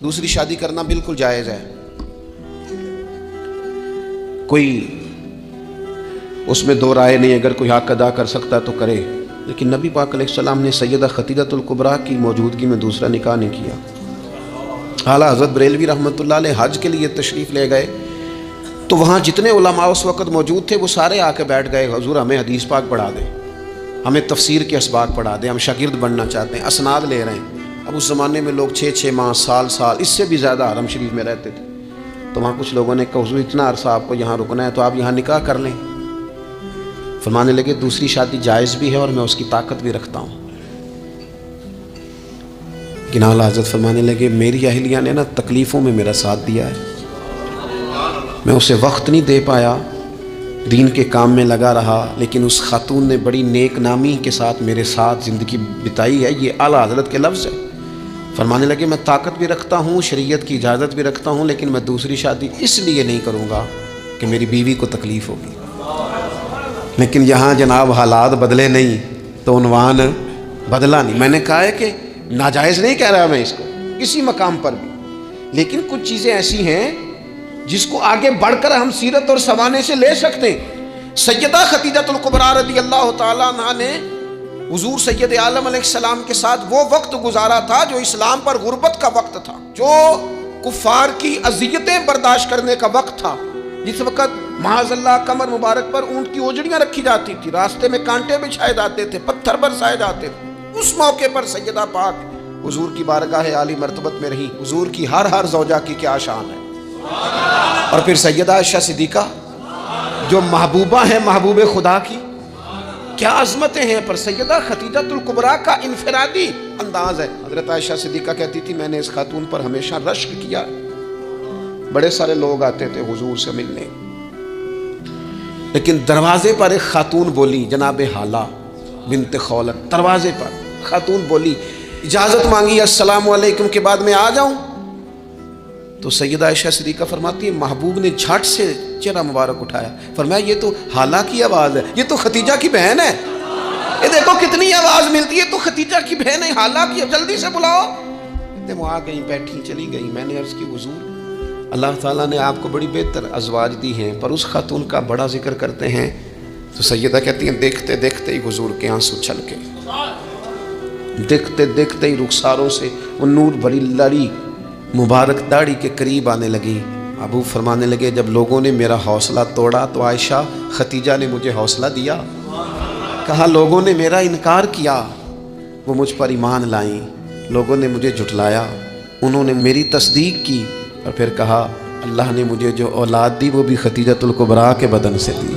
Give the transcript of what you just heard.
دوسری شادی کرنا بالکل جائز ہے، کوئی اس میں دو رائے نہیں، اگر کوئی حق ادا کر سکتا تو کرے، لیکن نبی پاک علیہ السلام نے سیدہ خدیجہ الکبریٰ کی موجودگی میں دوسرا نکاح نہیں کیا۔ اعلیٰ حضرت بریلوی رحمۃ اللہ علیہ حج کے لیے تشریف لے گئے تو وہاں جتنے علماء اس وقت موجود تھے وہ سارے آ کے بیٹھ گئے، حضور ہمیں حدیث پاک پڑھا دیں، ہمیں تفسیر کے اسباق پڑھا دیں، ہم شاگرد بننا چاہتے ہیں، اسناد لے رہے ہیں۔ اب اس زمانے میں لوگ 6 ماہ، سال اس سے بھی زیادہ حرم شریف میں رہتے تھے، تو وہاں کچھ لوگوں نے کہا حضور اتنا عرصہ آپ کو یہاں رکنا ہے تو آپ یہاں نکاح کر لیں۔ فرمانے لگے دوسری شادی جائز بھی ہے اور میں اس کی طاقت بھی رکھتا ہوں، لیکن اعلیٰ حضرت فرمانے لگے میری اہلیہ نے نا تکلیفوں میں میرا ساتھ دیا ہے، میں اسے وقت نہیں دے پایا، دین کے کام میں لگا رہا، لیکن اس خاتون نے بڑی نیک نامی کے ساتھ میرے ساتھ زندگی بتائی ہے۔ یہ اعلیٰ حضرت کے لفظ ہے۔ فرمانے لگے میں طاقت بھی رکھتا ہوں، شریعت کی اجازت بھی رکھتا ہوں، لیکن میں دوسری شادی اس لیے نہیں کروں گا کہ میری بیوی کو تکلیف ہوگی۔ لیکن یہاں جناب حالات بدلے نہیں تو عنوان بدلا نہیں۔ میں نے کہا ہے کہ ناجائز نہیں کہہ رہا میں اس کو کسی مقام پر بھی، لیکن کچھ چیزیں ایسی ہیں جس کو آگے بڑھ کر ہم سیرت اور سوانے سے لے سکتے ہیں۔ سیدہ خدیجہ الکبریٰ رضی اللہ تعالیٰ عنہا نے حضور سید عالم علیہ السلام کے ساتھ وہ وقت گزارا تھا جو اسلام پر غربت کا وقت تھا، جو کفار کی اذیتیں برداشت کرنے کا وقت تھا، جس وقت معاذ اللہ کمر مبارک پر اونٹ کی اوجڑیاں رکھی جاتی تھی، راستے میں کانٹے بچھائے جاتے تھے، پتھر برسائے جاتے تھے۔ اس موقع پر سیدہ پاک حضور کی بارگاہ عالی مرتبت میں رہی۔ حضور کی ہر زوجہ کی کیا شان ہے۔ اور پھر سیدہ عائشہ صدیقہ جو محبوبہ ہیں محبوب خدا کی، کیا عظمتیں ہیں، پر سیدہ خدیجہ الکبریٰ کا انفرادی انداز ہے۔ حضرت عائشہ صدیقہ کہتی تھی میں نے اس خاتون پر ہمیشہ رشک کیا، بڑے سارے لوگ آتے تھے حضور سے ملنے، لیکن دروازے پر ایک خاتون بولی، جناب حالہ بنت خولت، دروازے پر خاتون بولی، اجازت مانگی السلام علیکم کے بعد میں آ جاؤں؟ تو سیدہ عائشہ صدیقہ فرماتی ہے محبوب نے جھٹ سے چہرہ مبارک اٹھایا، فرمایا یہ تو حالہ کی آواز ہے، یہ تو ختیجہ کی بہن ہے، یہ دیکھو کتنی آواز ملتی ہے، تو ختیجہ کی بہن ہے، حالہ کی، جلدی سے بلاؤ۔ وہ آ گئی، بیٹھی، چلی گئی۔ میں نے عرض کی حضور اللہ تعالیٰ نے آپ کو بڑی بہتر ازواج دی ہیں، پر اس خاتون کا بڑا ذکر کرتے ہیں۔ تو سیدہ کہتی ہیں دیکھتے دیکھتے ہی حضور کے آنسو چھلکے، دیکھتے دیکھتے ہی رخساروں سے وہ نور بھری لڑی مبارک داڑھی کے قریب آنے لگی۔ ابو فرمانے لگے جب لوگوں نے میرا حوصلہ توڑا تو عائشہ خدیجہ نے مجھے حوصلہ دیا، کہا لوگوں نے میرا انکار کیا، وہ مجھ پر ایمان لائیں، لوگوں نے مجھے جھٹلایا، انہوں نے میری تصدیق کی، اور پھر کہا اللہ نے مجھے جو اولاد دی وہ بھی خدیجہ الکبریٰ کے بدن سے دی۔